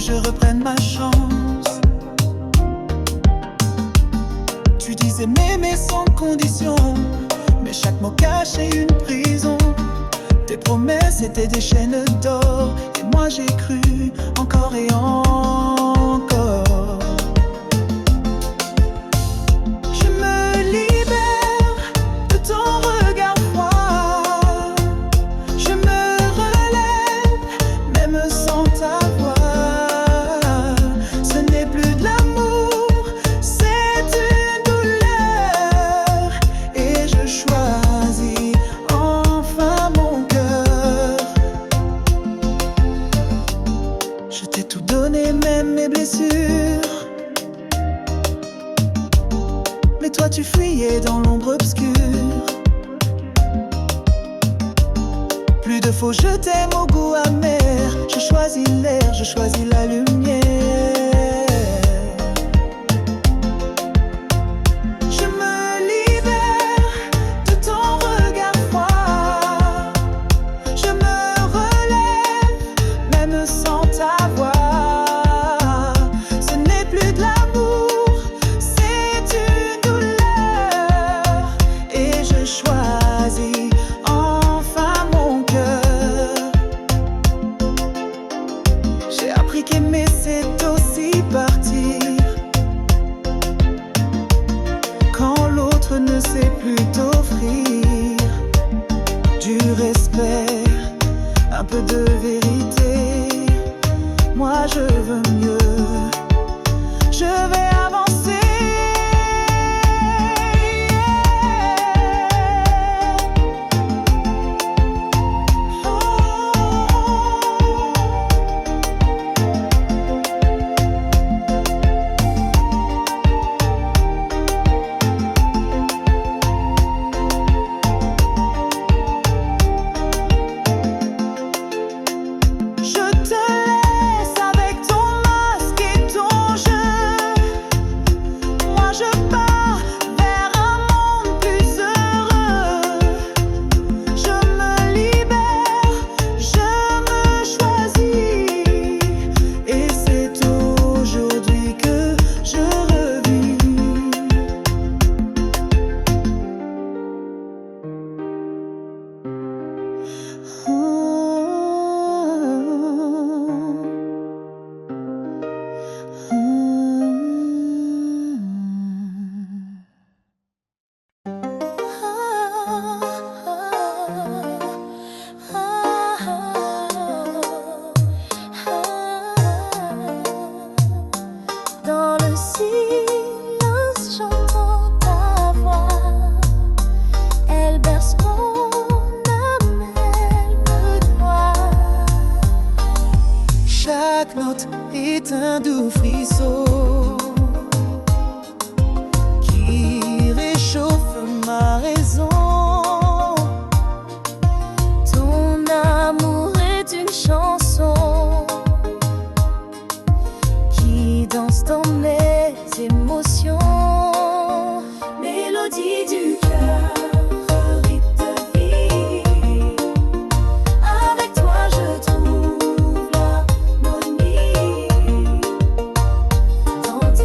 je reprenne ma chance. Tu disais m'aimer sans condition, mais chaque mot cachait une prison. Tes promesses étaient des chaînes d'or, et moi j'ai cru encore et encore. Je me libère de ton regard froid. Je me relève, même sans ta voix. Ce n'est plus de l'amour, c'est une douleur. Et je choisis enfin mon cœur. Je t'ai tout donné, même mes blessures. Mais toi tu fuyais dans l'ombre obscure. Plus de faux je t'aime au goût amer. Je choisis l'air, je choisis la lumière. Je me libère de ton regard froid. Je me relève, même sans ta voix. Ce n'est plus de l'amour, c'est une douleur. Et je choisis enfin mon cœur. J'ai appris qu'aimer c'est aussi partir quand l'autre ne sait plus t'offrir du respect, un peu de vérité. Moi je veux mieux, je vais avancer. Je te laisse avec ton masque et ton jeu. Moi je pars vers un monde plus heureux. Je me libère, je me choisis. Et c'est aujourd'hui que je revis. Dans le silence, j'entends ta voix. Elle berce mon âme, elle me noie. Chaque note est un doux frisson qui réchauffe ma raison. Ton amour est une chanson qui danse dans mes émotions. Mélodie du cœur, rythme de vie. Avec toi je trouve l'harmonie. Dans tes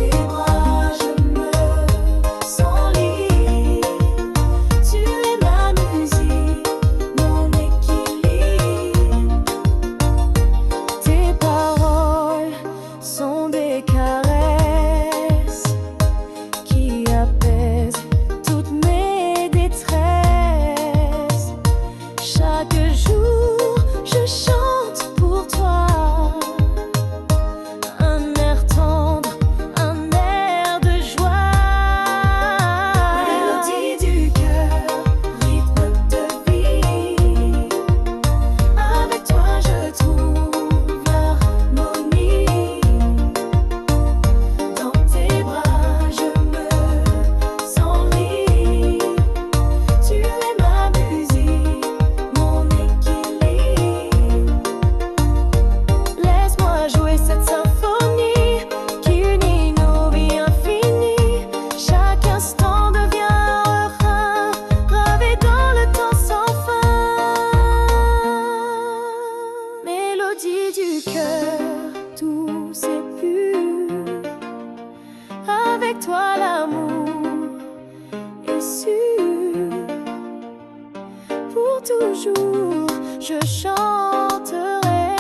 chanterai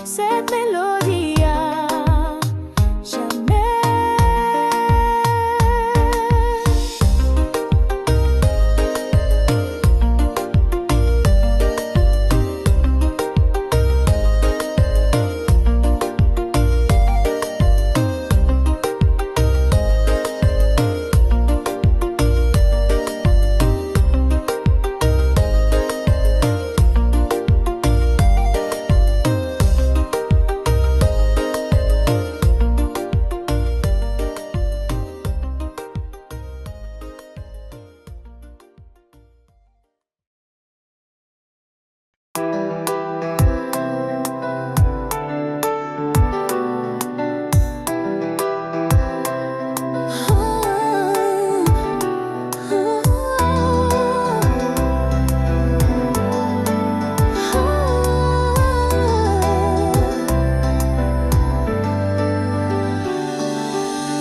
cette mélodie à jamais.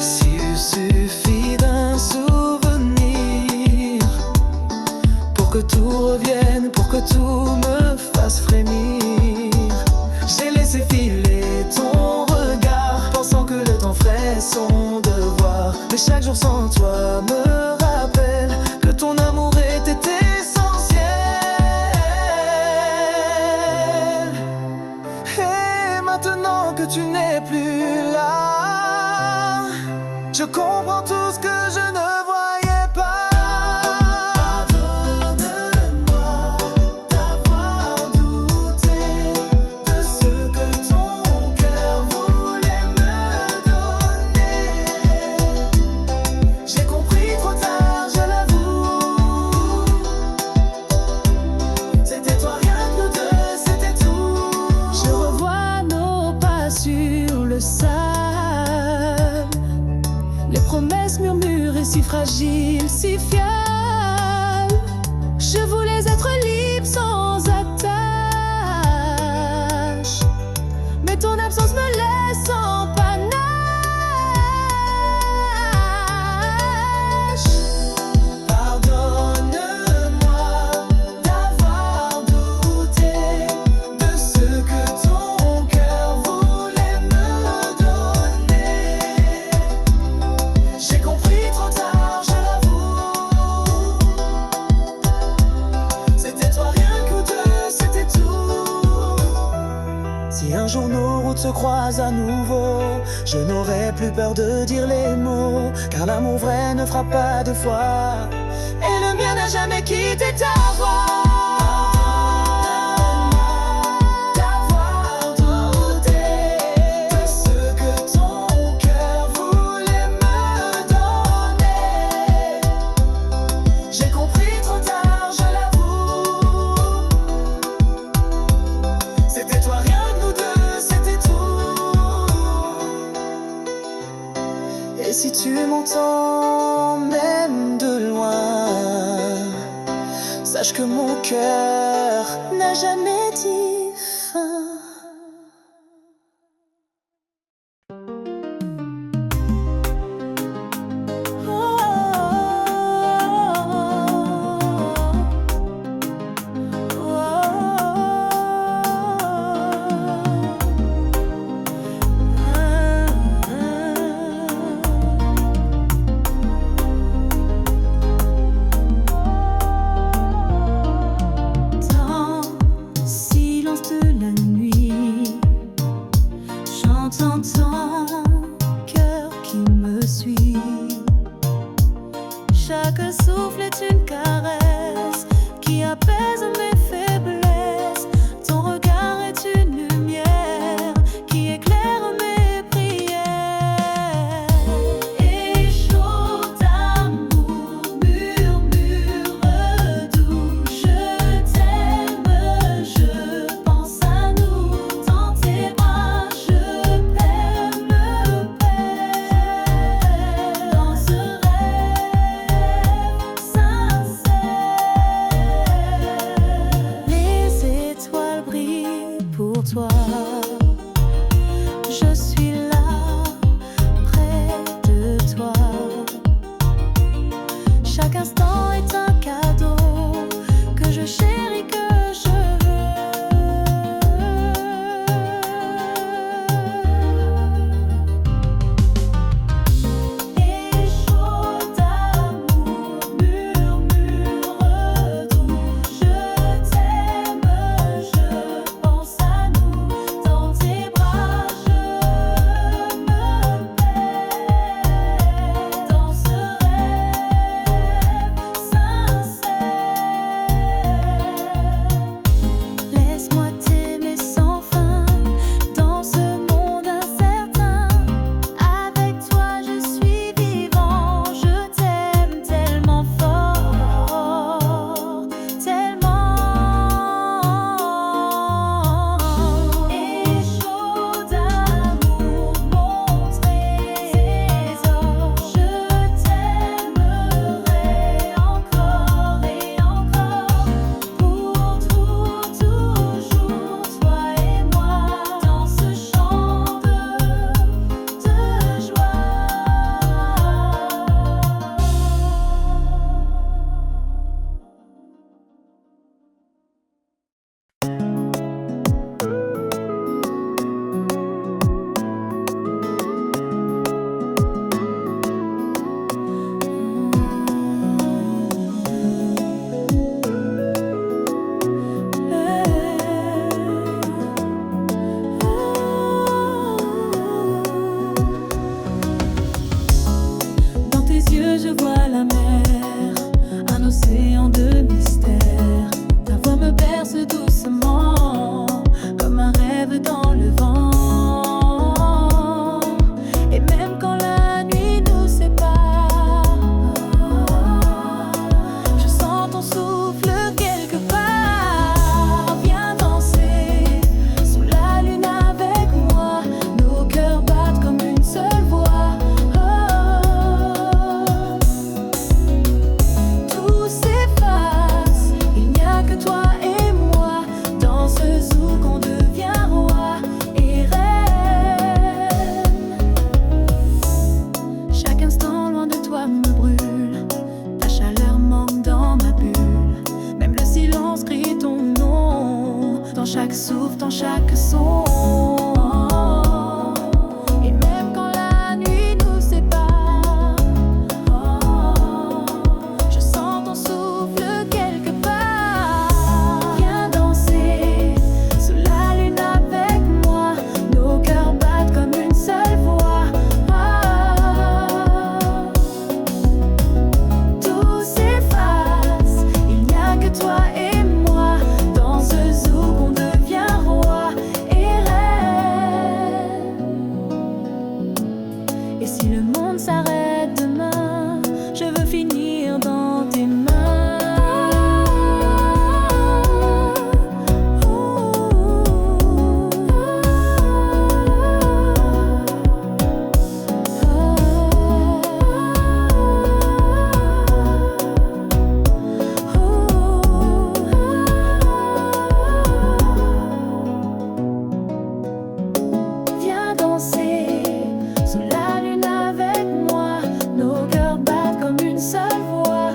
S'il suffit d'un souvenir pour que tout revienne, pour que tout me fasse frémir, j'ai laissé filer ton regard, pensant que le temps ferait son devoir. Mais chaque jour sans toi me rappelle que ton amour était essentiel. Et maintenant que tu n'es plus là, je comprends tout ce que je ne voyais pas. Pardonne-moi d'avoir douté de ce que ton cœur voulait me donner. J'ai compris trop tard, je l'avoue. C'était toi, rien que nous deux, c'était tout. Je revois nos pas sur le sable, les promesses murmurées si fragiles, si fiables. Je voulais être libre sans attache, mais ton absence me laisse en panache. Pardonne-moi d'avoir douté de ce que ton cœur voulait me donner. J'ai compris trop tard, je l'avoue. C'était toi, rien que nous deux, c'était tout. Si un jour nos routes se croisent à nouveau, je n'aurai plus peur de dire les mots, car l'amour vrai ne frappe pas deux fois, et le mien n'a jamais quitté ta voix. D'avoir douté de ce que ton cœur voulait me donner. J'ai compris trop tard, je l'avoue. C'était toi, rien que nous deux, c'était tout. Et si tu m'entends même de loin, sache que mon cœur n'a jamais dit fin. Dans le silence de la nuit, j'entends ton cœur qui me suit. Chaque souffle est une caresse qui apaise mes faiblesses. Ton regard est une lumière qui éclaire mes prières. Et chaud d'amour murmure doux, je t'aime, je pense à nous. Dans tes bras, je perds, me perds dans ce rêve sincère. Les étoiles brillent pour toi. Je suis là, près de toi. Chaque instant est un cadeau que je chéris, que je chaque souffle, dans chaque son. Et même quand la nuit nous sépare, je sens ton souffle quelque part. Viens danser sous la lune avec moi, nos cœurs battent comme une seule voix. Tout s'efface, il n'y a que toi et moi. Dans ce zouk on devient roi et reine. Et si le monde s'arrête demain, je veux finir dans tes mains. Viens danser sous la lune avec moi, nos cœurs battent comme une seule voix.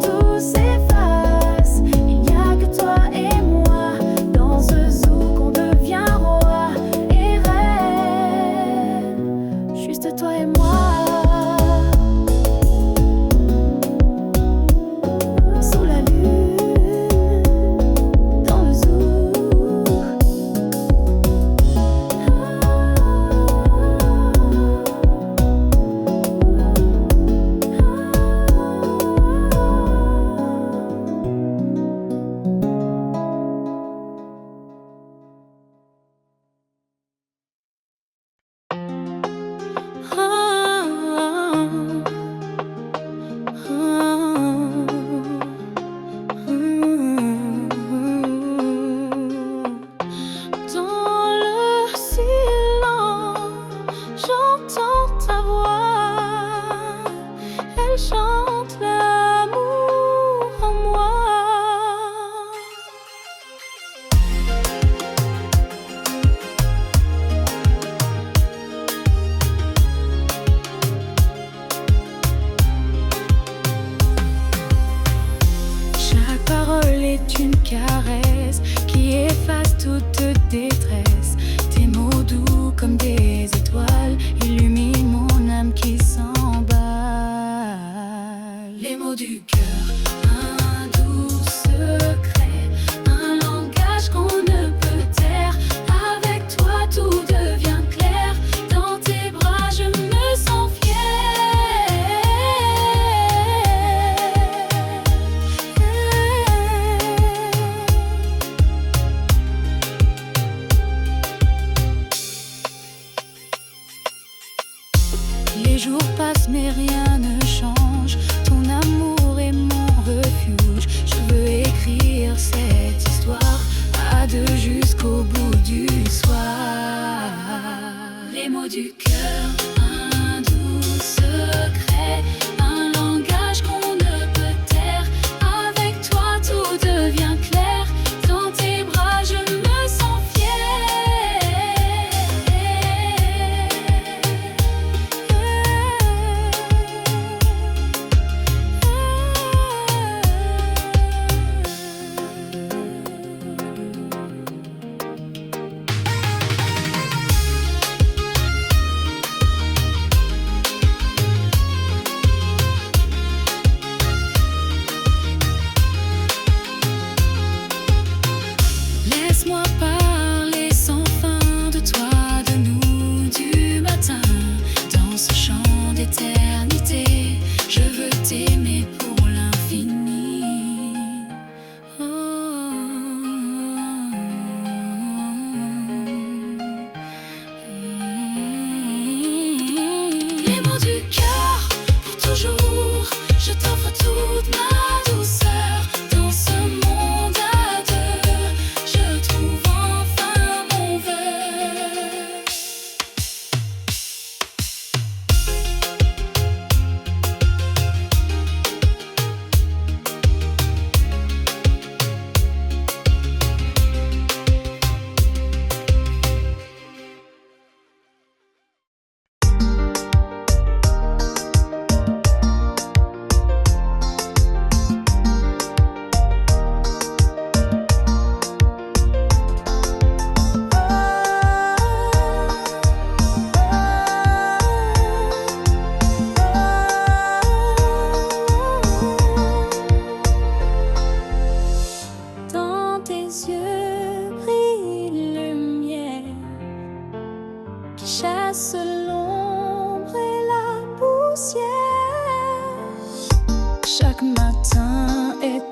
Tout s'efface, il n'y a que toi et moi. Dans ce zouk on devient roi et reine. Juste toi et moi. Sous la lune, dans le zouk. Dans le silence, j'entends ta voix. Elle chante l'amour en moi. Chaque parole est une caresse qui efface toute détresse. Tes mots doux comme des étoiles illuminent mon âme qui s'emballe. Les mots du cœur, un doux secret, un langage qu'on ne peut taire. Avec toi tout devient clair, dans tes bras je me sens fière.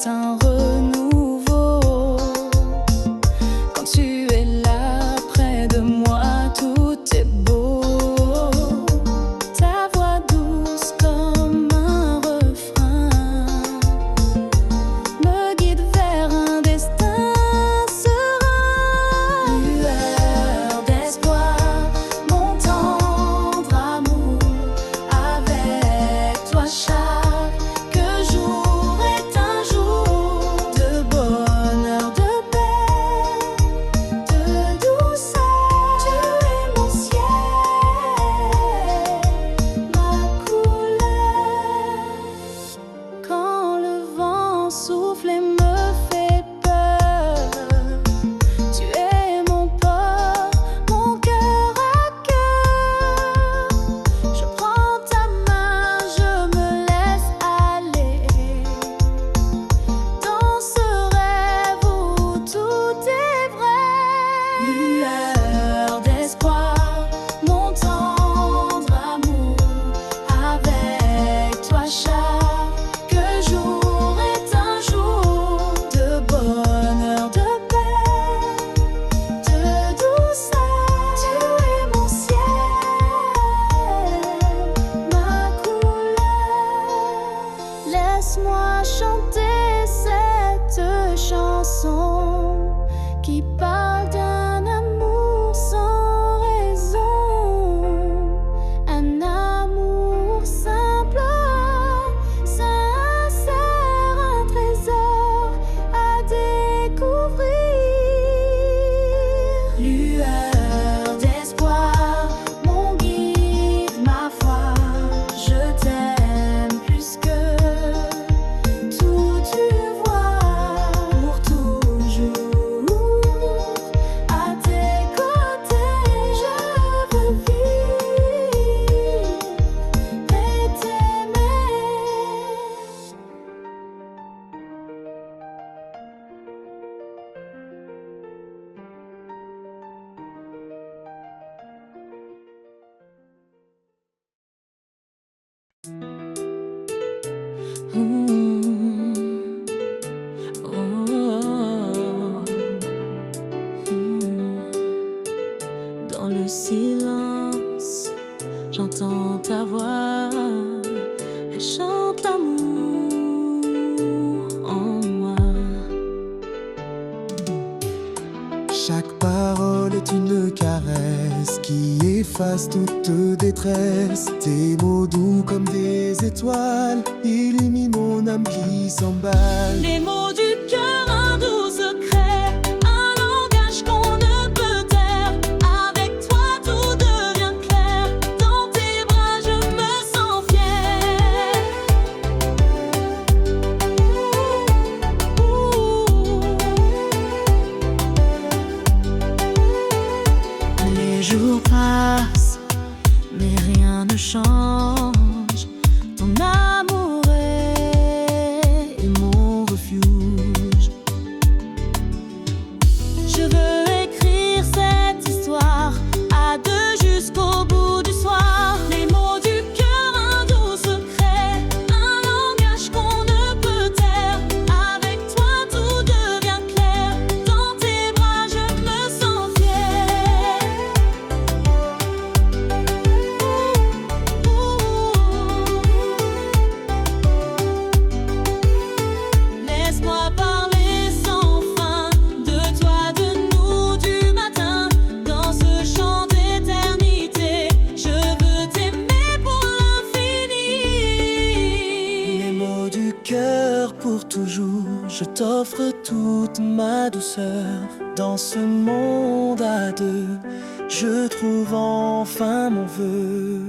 c'est un renouveau. Quand tu es là près de moi, tout est beau. Ta voix douce comme un refrain me guide vers un destin serein. Lueur d'espoir, mon tendre amour, avec toi chaque jour est un jour de bonheur, de paix, de douceur. Tu es mon ciel, ma couleur. Quand le vent souffle et me fait peur, tu es mon port, mon cœur à cœur. Je prends ta main, je me laisse aller dans ce rêve où tout est vrai. Lueur d'espoir, mon tendre amour, avec toi chaque jour est un jour de bonheur, de paix, de douceur. Tu es mon ciel, ma couleur. Laisse-moi chanter cette chanson qui parle d'un amour sans raison, un amour simple, sincère, un trésor à découvrir. Lueur d'espoir, mon guide, ma foi, je t'aime plus que tout, tu vois, pour toujours. À tes côtés, je veux vivre et t'aimer. Dans le silence, j'entends ta voix, elle chante l'amour en moi. Chaque parole est une caresse qui efface toute détresse. Tes mots doux comme des étoiles illuminent mon âme qui s'emballe. Les mots du cœur, un doux secret, un langage qu'on ne peut taire. Avec toi tout devient clair, dans tes bras je me sens fière. Les jours passent, mais rien ne change. Ton amour est mon refuge. Je veux écrire cette histoire à deux jusqu'au bout du soir. Les mots du cœur, un doux secret, un langage qu'on ne peut taire. Avec toi tout devient clair, dans tes bras je me sens fière. Laisse-moi parler sans fin de toi, de nous, du matin. Dans ce chant d'éternité, je veux t'aimer pour l'infini. Les mots du cœur pour toujours, je t'offre toute ma douceur. Dans ce monde à deux, je trouve enfin mon vœu.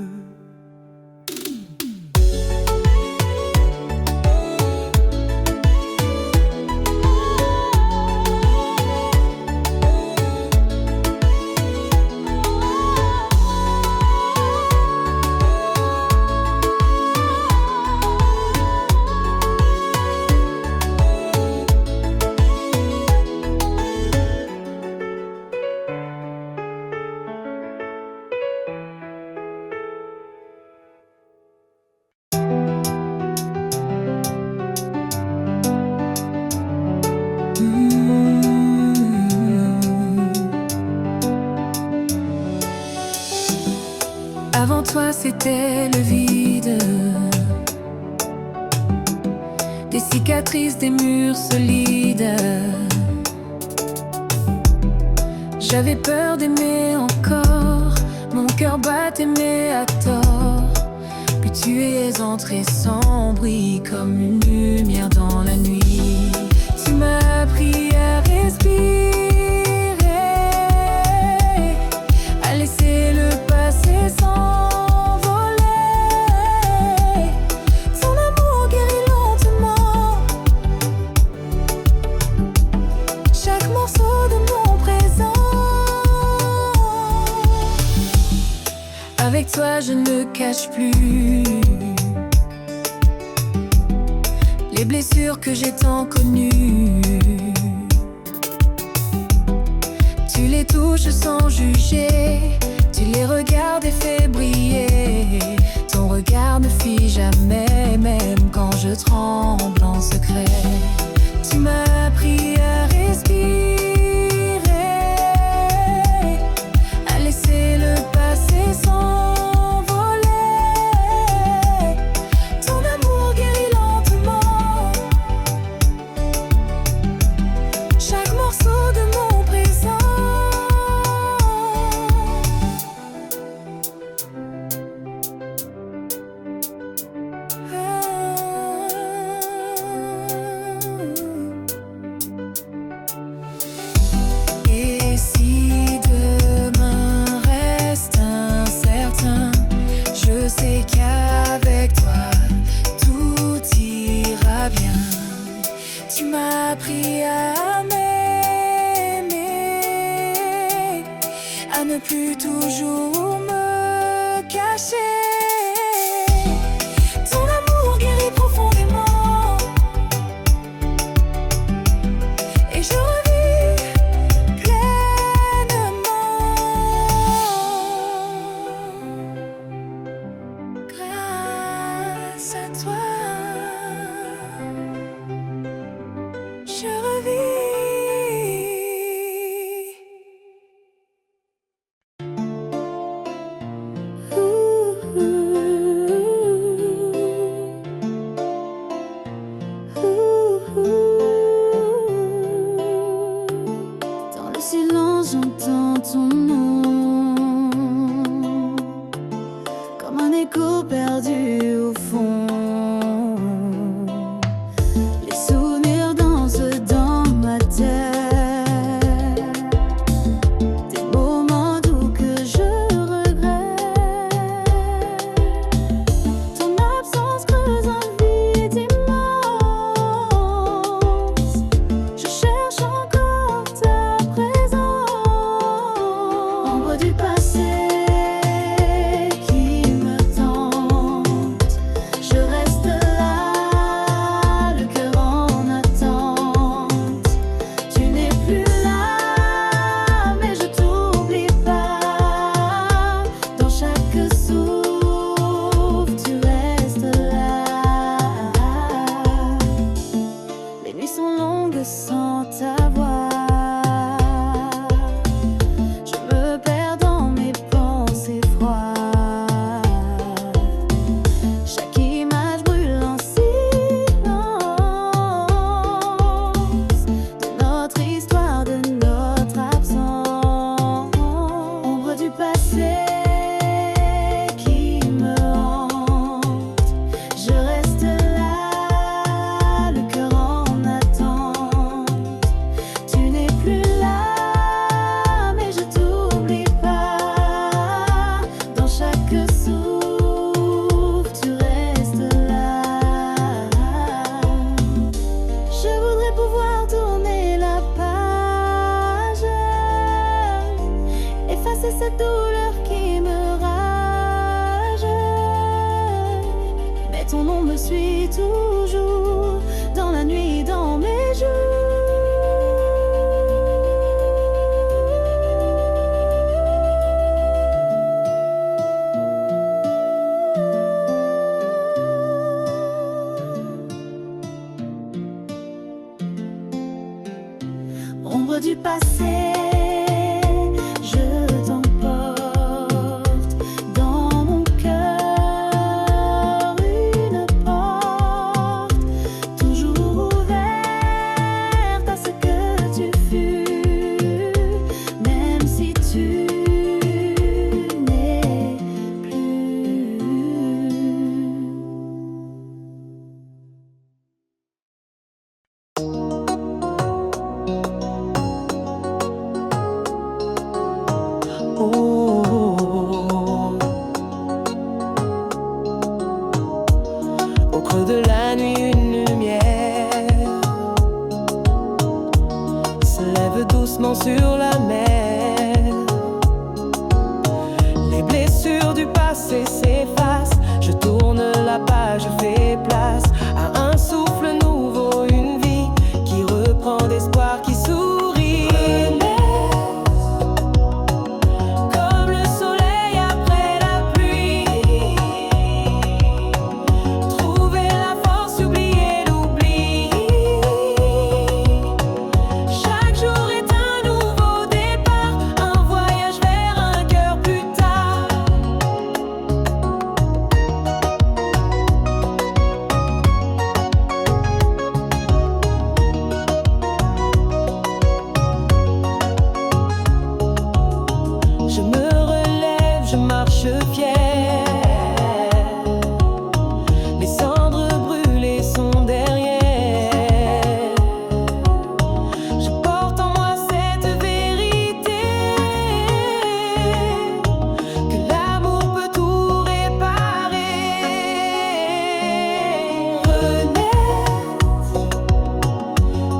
toi c'était le vide, des cicatrices, des murs solides. J'avais peur d'aimer encore, mon cœur battait mais à tort. Puis tu es entré sans bruit, comme une lumière dans la nuit. Tu m'as appris à respirer, à laisser le passé s'envoler. Ton amour guérit lentement chaque morceau de mon présent. Avec toi je ne cache plus les blessures que j'ai tant connues. Tu les touches sans juger, tu les regardes et fais briller. Ton regard ne fuit jamais, même quand je tremble en secret. Tu m'as appris à respirer, à laisser le passé s'envoler. Ton amour guérit lentement chaque morceau de mon présent. Et si demain reste incertain, je sais qu'avec toi tout ira bien. Tu m'as appris à m'aimer, à ne plus toujours me cacher. Ton amour guérit profondément et je revis pleinement. Grâce à toi, je revis. Dans le silence, j'entends ton nom, comme un écho perdu au fond. Les souvenirs dansent dans ma tête, des moments doux que je regrette. Ton absence creuse un vide immense. Je cherche encore ta présence. Ombre du passé qui me tente, je reste là, le cœur en attente. Tu n'es plus là, mais je t'oublie pas. Dans chaque souffle, tu restes là. Les nuits sont longues sans ta voix. Je me perds dans mes pensées froides. Chaque image brûle en silence de notre histoire, de notre absence. Ombre du passé qui me hante, je reste là, le cœur en attente. Tu n'es plus là, mais je t'oublie pas. Dans chaque souffle, tu restes là. Je voudrais pouvoir tourner la page, effacer cette douleur qui me rage. Mais ton nom me suit toujours, dans la nuit, dans mes jours. Ombre du passé, je t'emporte dans mon cœur. doucement sur la mer. Les blessures du passé s'effacent. Je tourne la page, je fais place à un souffle nouveau, une vie qui reprend d'espoir, qui sourit. Comme le soleil après la pluie. Trouver la force, oublier l'oubli. Chaque jour est un nouveau départ, un voyage vers un cœur plus tard. Je me relève, je marche fier. Les cendres brûlées sont derrière. Je porte en moi cette vérité, que l'amour peut tout réparer. Renaître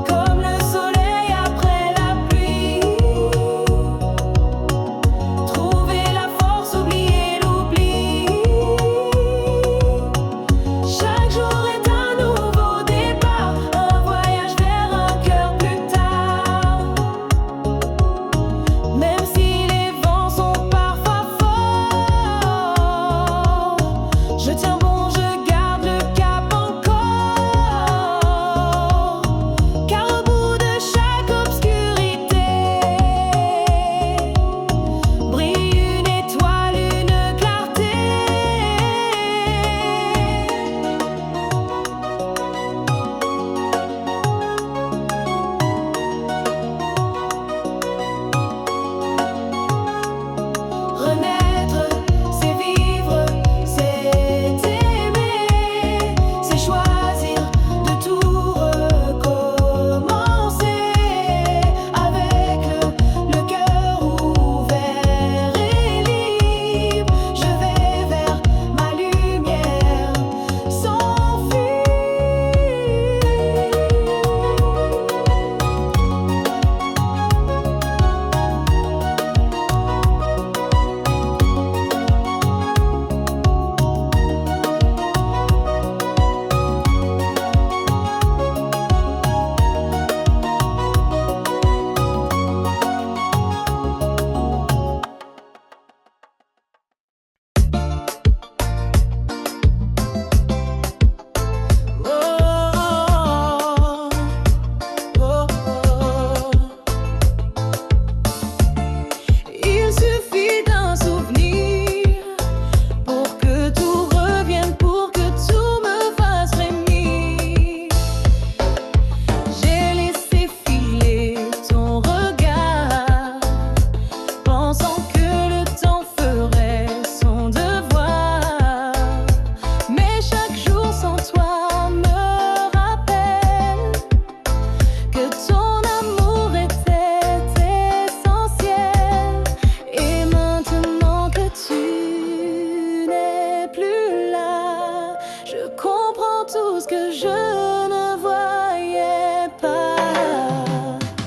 comme le soleil après la pluie. Trouver la force, oublier l'oubli. Chaque jour est un nouveau départ, un voyage vers un cœur plus tard. Même si les vents sont parfois forts, je tiens bon, je garde le cap encore. Car au bout de chaque obscurité brille une étoile, une clarté. Renaître, c'est vivre, c'est aimer, c'est choisir de tout recommencer. Avec le cœur ouvert et libre, je vais vers ma lumière sans fuir. Il suffit d'un souvenir pour que tout revienne, pour que tout me fasse frémir. J'ai laissé filer ton regard, pensant que le temps ferait son devoir. Mais chaque jour sans toi me rappelle que ton amour était essentiel. Et maintenant que tu n'es plus là, je comprends tout ce que je ne voyais pas.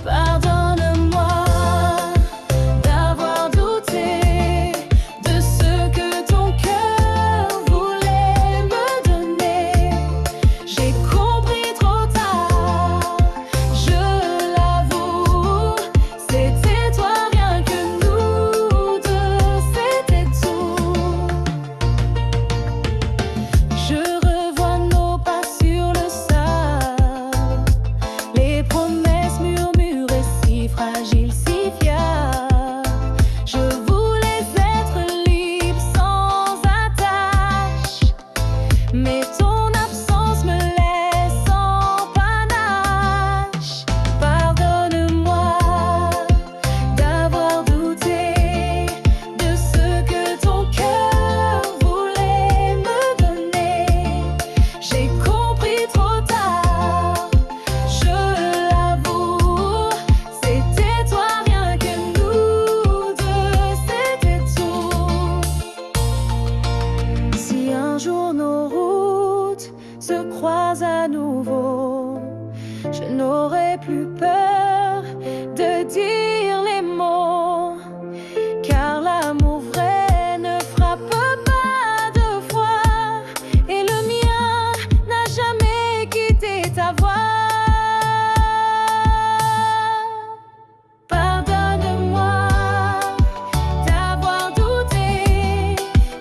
Pardonne-moi d'avoir douté de ce que ton cœur voulait me donner. J'ai compris trop tard, je l'avoue. C'était toi, rien que nous deux, c'était tout. Je revois nos pas sur le sable, les promesses murmurées si fragiles, si fiables. Je voulais être libre sans attache, mais ton absence me laisse en panache. Pardonne-moi d'avoir douté de ce que ton cœur voulait me donner. J'ai compris trop tard, je l'avoue. C'était toi, rien que nous deux, c'était tout. Si un jour nos routes se croisent à nouveau, je n'aurai plus peur de dire les mots, car l'amour vrai ne frappe pas deux fois, et le mien n'a jamais quitté ta voix. Pardonne-moi d'avoir douté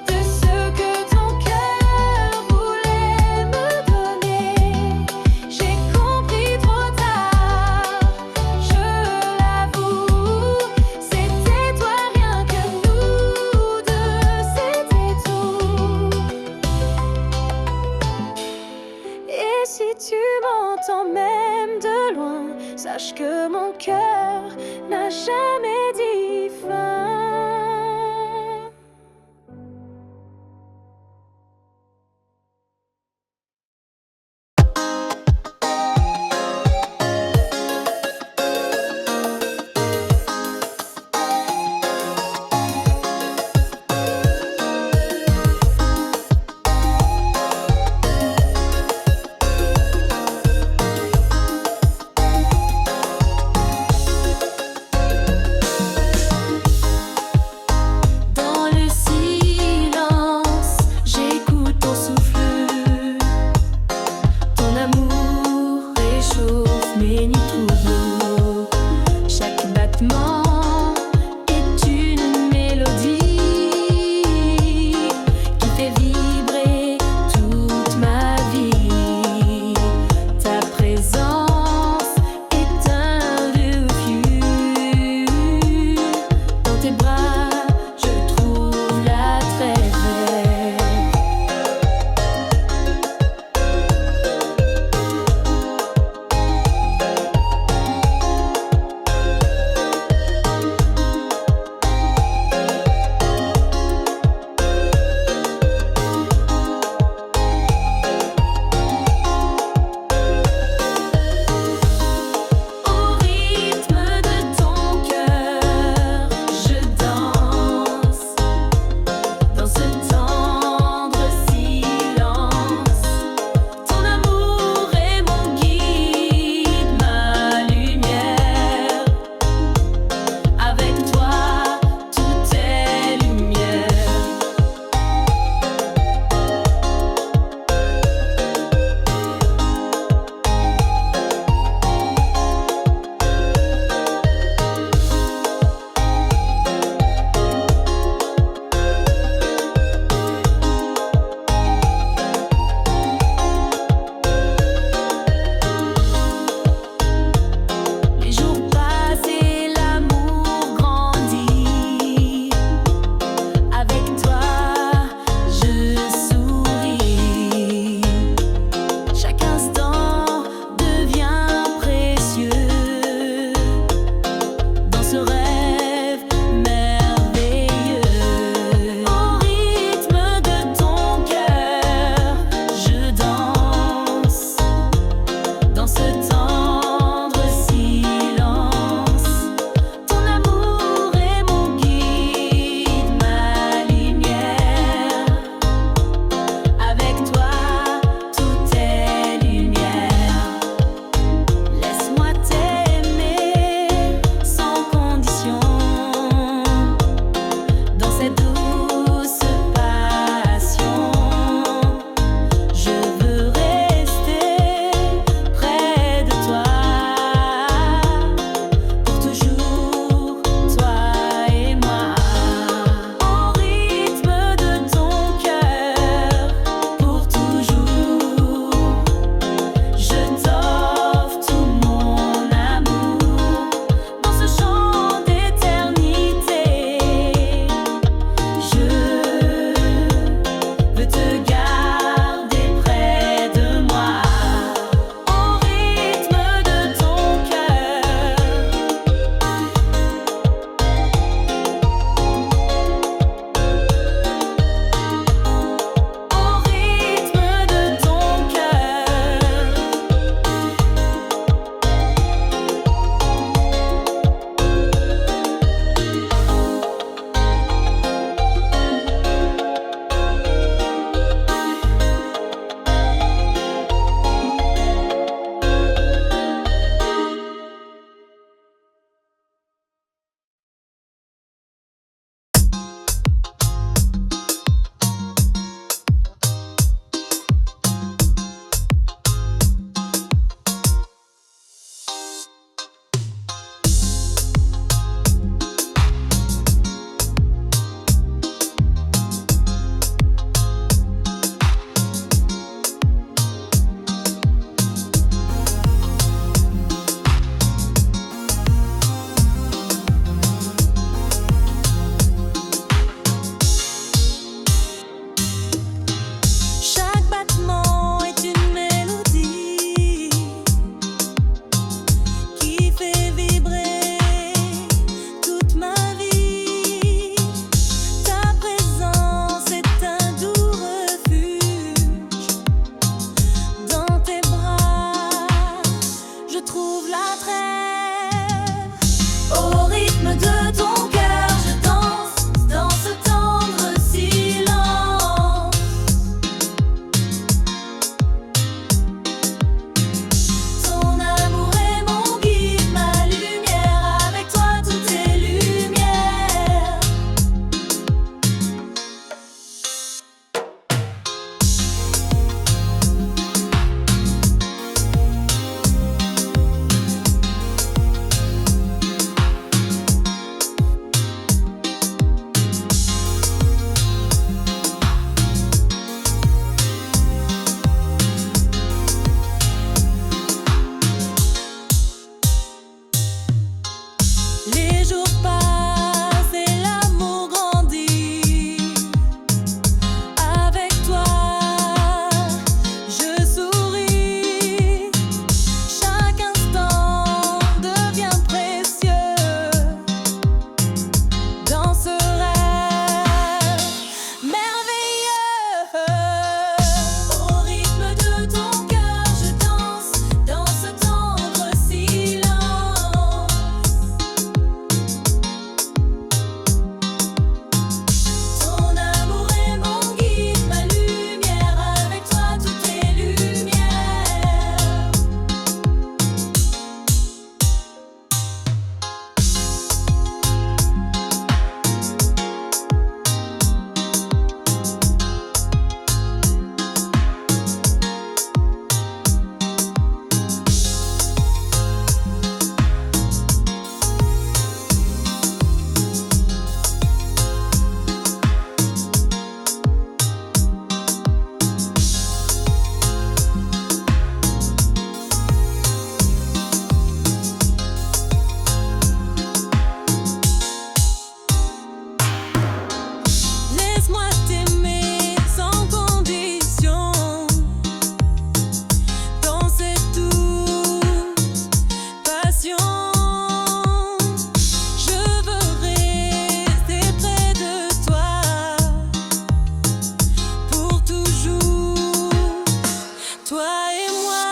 de ce que ton cœur voulait me donner. J'ai compris trop tard, je l'avoue. C'était toi, rien que nous deux, c'était tout. Et si tu m'entends même de loin, sache que mon cœur n'a jamais dit fin. retrouve la trêve. Au rythme de ton cœur, je danse dans ce tendre silence. Ton amour est mon guide, ma lumière. Avec toi, tout est lumière. Les jours passent et l'amour grandit. Avec toi, je souris. Chaque instant devient précieux dans ce rêve merveilleux. Au rythme de ton cœur, je danse dans ce tendre silence. Ton amour est mon guide, ma lumière. Avec toi, tout est lumière. Laisse-moi t'aimer sans condition. Dans cette douce passion, je veux rester près de toi pour toujours, toi et moi.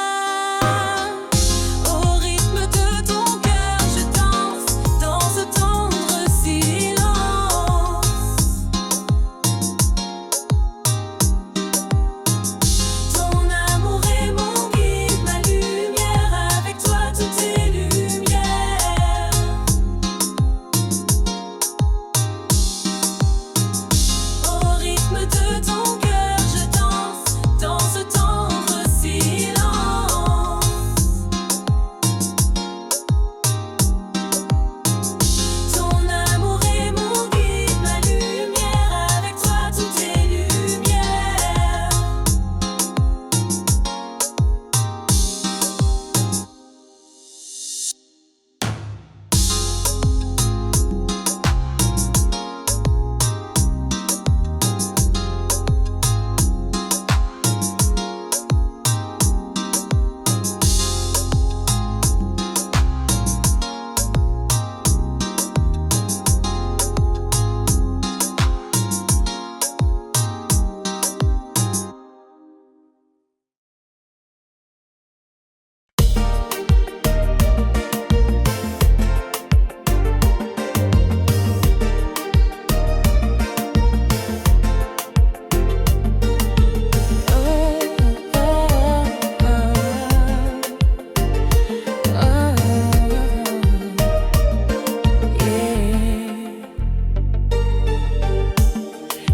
Au rythme de ton cœur, je danse dans ce tendre silence. Ton amour est mon guide, ma lumière. Avec toi, tout est lumière. Au rythme de ton cœur, je danse dans ce tendre silence. Ton amour est mon guide, ma lumière. Avec toi, tout est lumière.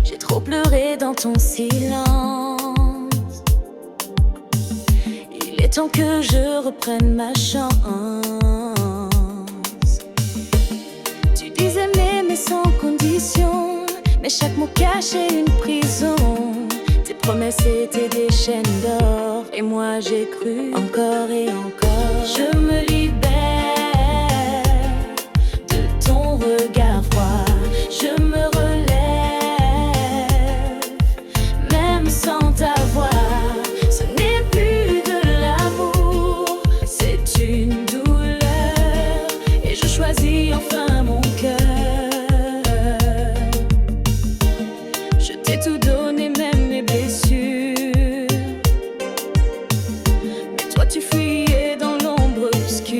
J'ai trop pleuré dans ton silence. Il est temps que je reprenne ma chance. Tu disais m'aimer sans condition, mais chaque mot cachait une prison. Tes promesses étaient des chaînes d'or, et moi j'ai cru encore et encore. Je me libère de ton regard froid. Je me relève, même sans ta voix. Ce n'est plus de l'amour, c'est une douleur. Et je choisis enfin mon cœur. Je t'ai tout donné, même mes blessures. Mais toi tu fuyais dans l'ombre obscure.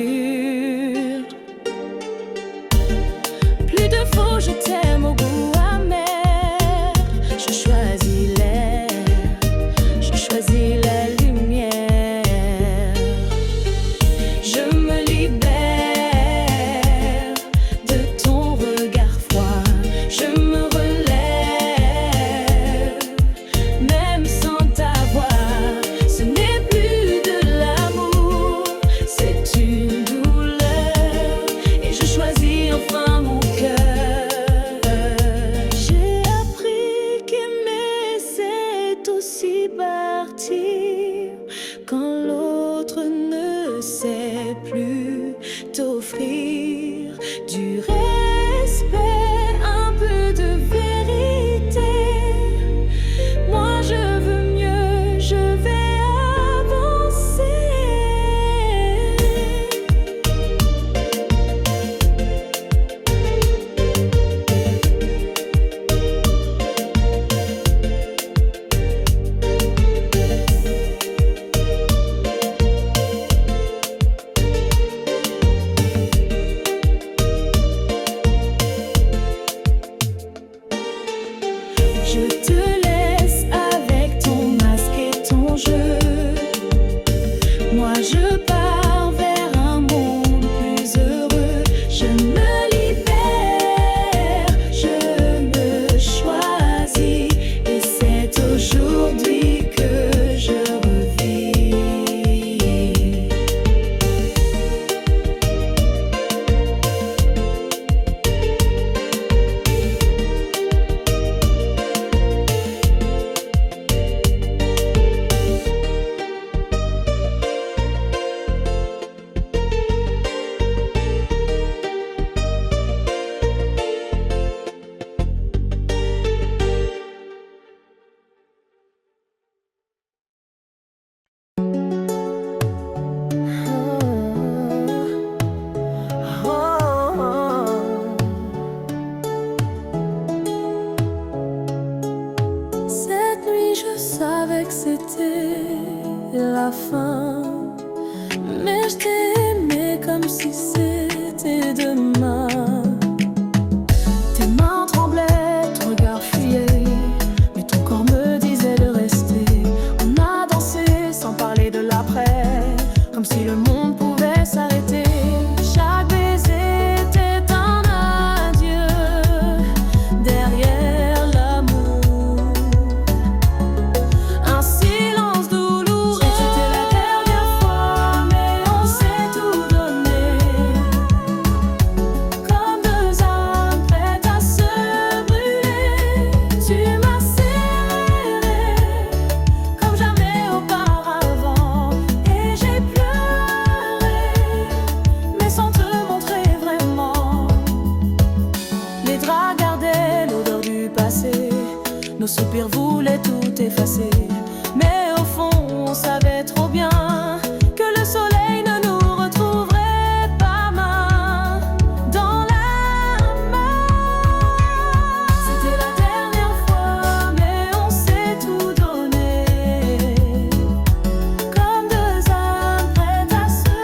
t'offrir du respect, un peu de vérité. Moi je veux mieux, je vais avancer. Je te laisse avec ton masque et ton jeu. Moi je pars vers un monde plus heureux. Je me libère, je me choisis. Et c'est aujourd'hui que je revis. Cette nuit, je savais que c'était la fin, mais je t'ai aimé comme si c'était demain. Tes mains tremblaient, ton regard fuyait, mais ton corps me disait de rester. On a dansé sans parler de l'après, comme si le monde pouvait s'arrêter. Chaque baiser était un adieu derrière l'amour. Un silence douloureux. C'était la dernière fois, mais on s'est tout donné. Comme deux âmes prêtes à se brûler. Tu m'as serré comme jamais auparavant. Et j'ai pleuré, mais sans te montrer vraiment. Les draps gardaient l'odeur du passé. Nos soupirs voulaient tout effacer. Mais au fond, on savait trop bien que le soleil ne nous retrouverait pas main dans la main. C'était la dernière fois, mais on s'est tout donné. Comme deux âmes prêtes à se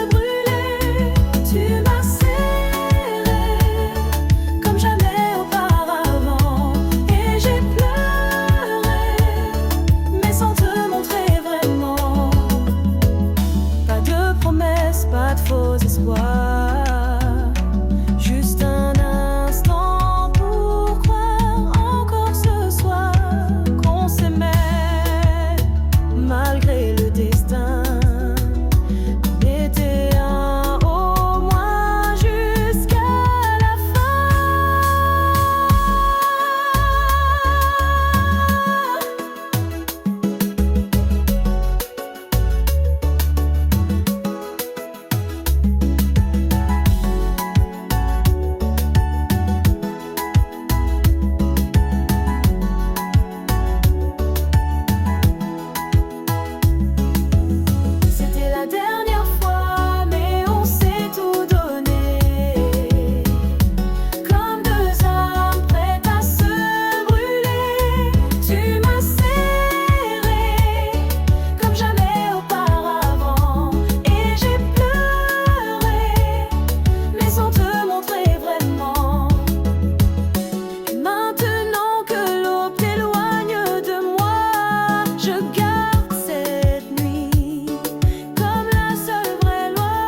brûler. Tu m'as serré comme jamais auparavant. Et j'ai pleuré, mais sans te montrer vraiment. Pas de promesses, pas de faux espoirs. Juste un instant pour croire encore ce soir qu'on s'aimait malgré le destin. On était un au moins jusqu'à la fin. C'était la dernière fois, mais on s'est tout donné. Comme deux âmes prêtes à se brûler. Tu m'as serré comme jamais auparavant. Et j'ai pleuré, mais sans te montrer vraiment. Et maintenant que l'aube t'éloigne de moi, je garde cette nuit comme la seule vraie loi.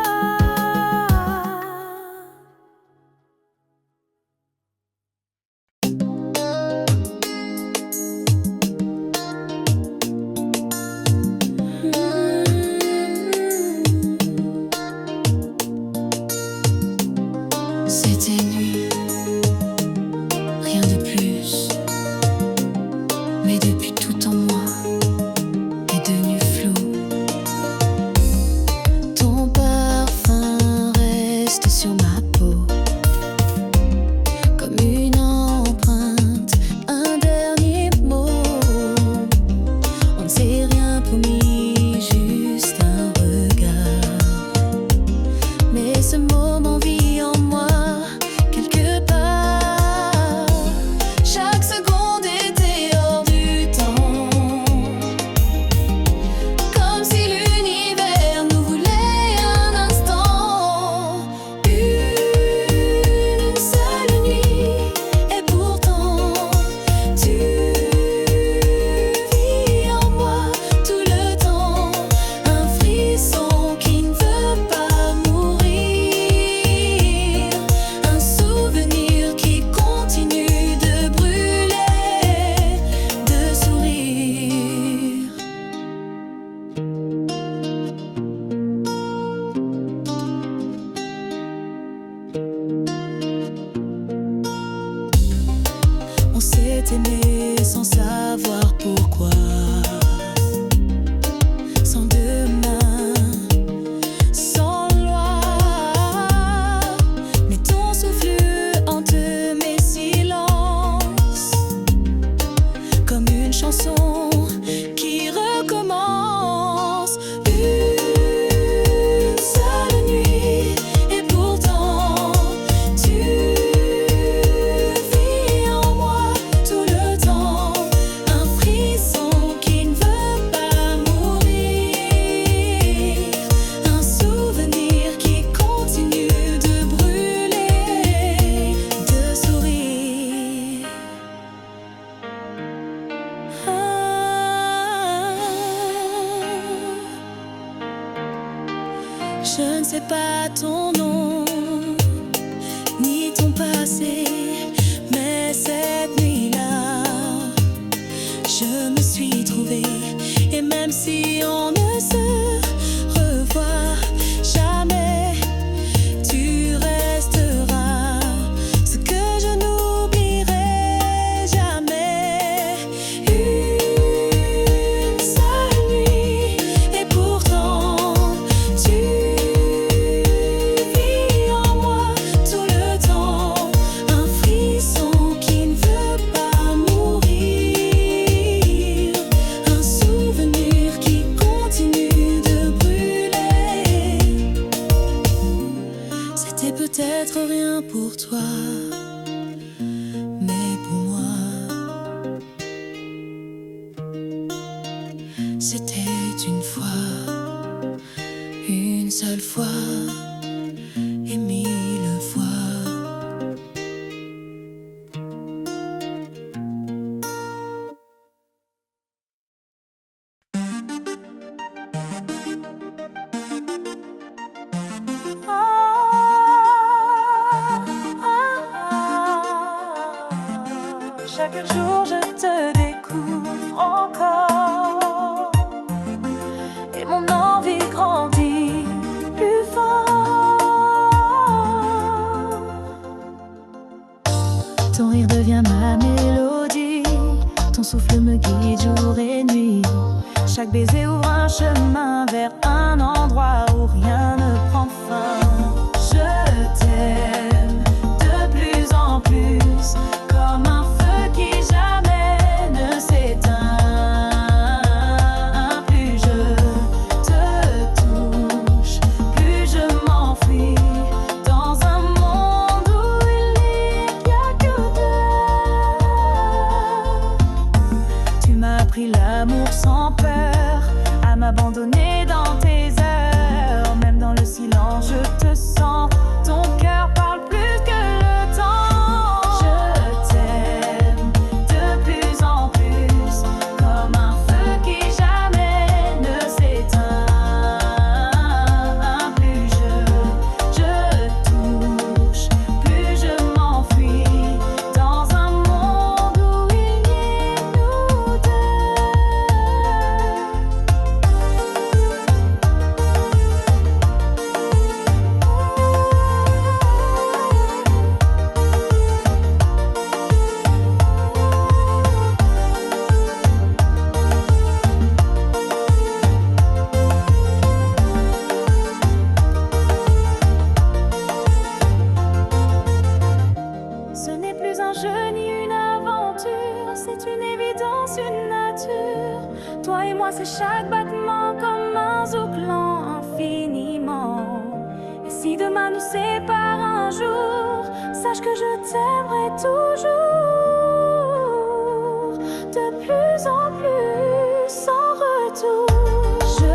C'était nuit, rien de plus. Mais depuis tout en moi est devenu flou. Ton parfum ce moment vit en moi quelque part. Chaque seconde était hors du temps, comme si l'univers nous voulait un instant. Une seule nuit, et pourtant tu vis en moi tout le temps. Un frisson qui ne veut pas mourir, un souvenir qui continue de brûler, de sourire. On s'est aimé sans savoir pourquoi, sans demain, sans loi. Mais ton souffle hante mes silences, comme une chanson qui recommence. Une seule nuit, et pourtant tu vis en moi tout le temps. Un frisson qui ne veut pas mourir, un souvenir qui continue de brûler, de sourire. Je ne sais pas ton nom, ni ton passé, mais cette nuit-là, je me suis trouvée. Et même si on ne se revoit jamais, tu resteras ce que je n'oublierai jamais. Une seule nuit, et pourtant tu vis en moi tout le temps. Un frisson qui ne veut pas mourir, un souvenir qui continue de brûler. C'était peut-être rien pour toi, mais pour moi, c'était une fois, une seule fois, et mille fois. Chaque jour je te découvre encore, et mon envie grandit plus fort. Ton rire devient ma mélodie, ton souffle me guide jour et nuit. Chaque baiser ouvre un chemin vers un endroit où rien ne prend fin. Je t'aime de plus en plus, comme un feu qui jamais ne s'éteint. Plus je te touche, plus je m'enfuis dans un monde où il n'y a que deux. Tu m'as appris l'amour sans peur, à m'abandonner dans tes heures. Même dans le silence je te sens, ton cœur parle plus que le temps. Je t'aime de plus en plus, comme un feu qui jamais ne s'éteint. Plus je touche, plus je m'enfuis dans un monde où il n'y a que nous deux. Ce n'est plus un jeu ni une aventure, c'est une évidence, une nature. Toi et moi, c'est chaque battement comme un zouk lent infiniment. Et si de demain nous sépare un jour, sache que je t'aimerai toujours, de plus en plus, sans retour. Je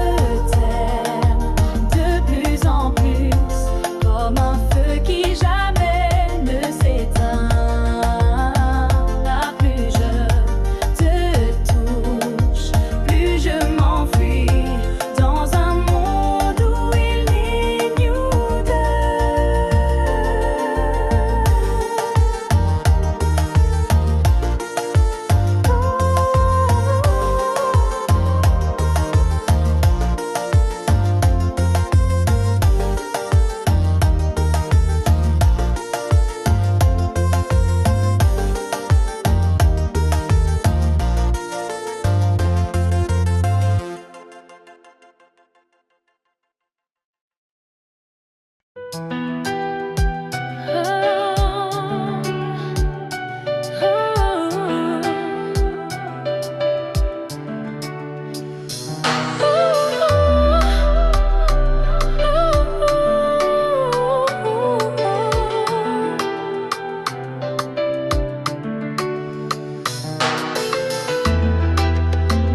t'aime de plus en plus, comme un feu qui jamais ne s'éteindra. Plus je te touche, plus je m'enfuis dans un monde où il n'y nous deux.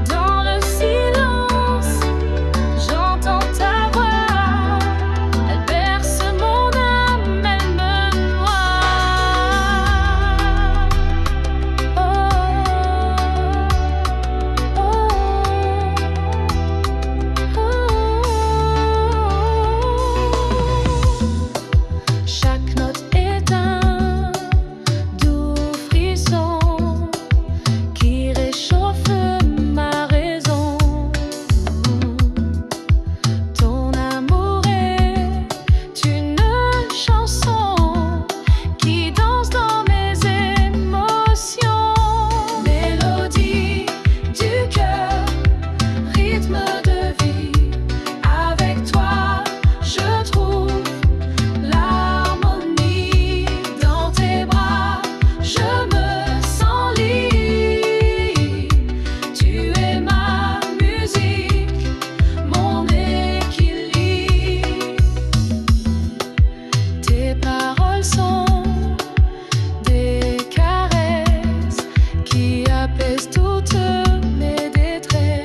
Dans le silence, j'entends ta voix. Elle berce mon âme, elle me noie. Oh, oh, oh. Chaque note est un doux frisson qui réchauffe ma raison. Ton amour est une chanson qui danse dans mes émotions. Mélodie du cœur, rythme de vie. Avec toi, je trouve l'harmonie. Dans tes bras, je me sens libre. Tu es ma musique, mon équilibre. Tes paroles sont des caresses qui apaisent toutes mes détresses.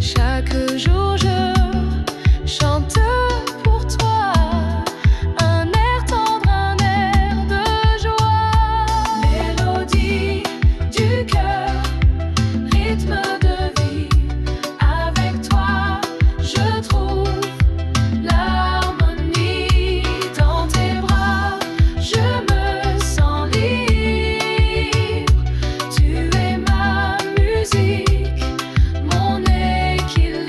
Chaque jour je chante pour toi un air tendre, un air de joie. Mélodie du cœur, rythme de vie. Avec toi, je trouve l'harmonie. Dans tes bras, je me sens libre. Tu es ma musique, mon équilibre.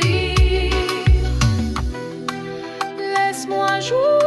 Laisse-moi jouer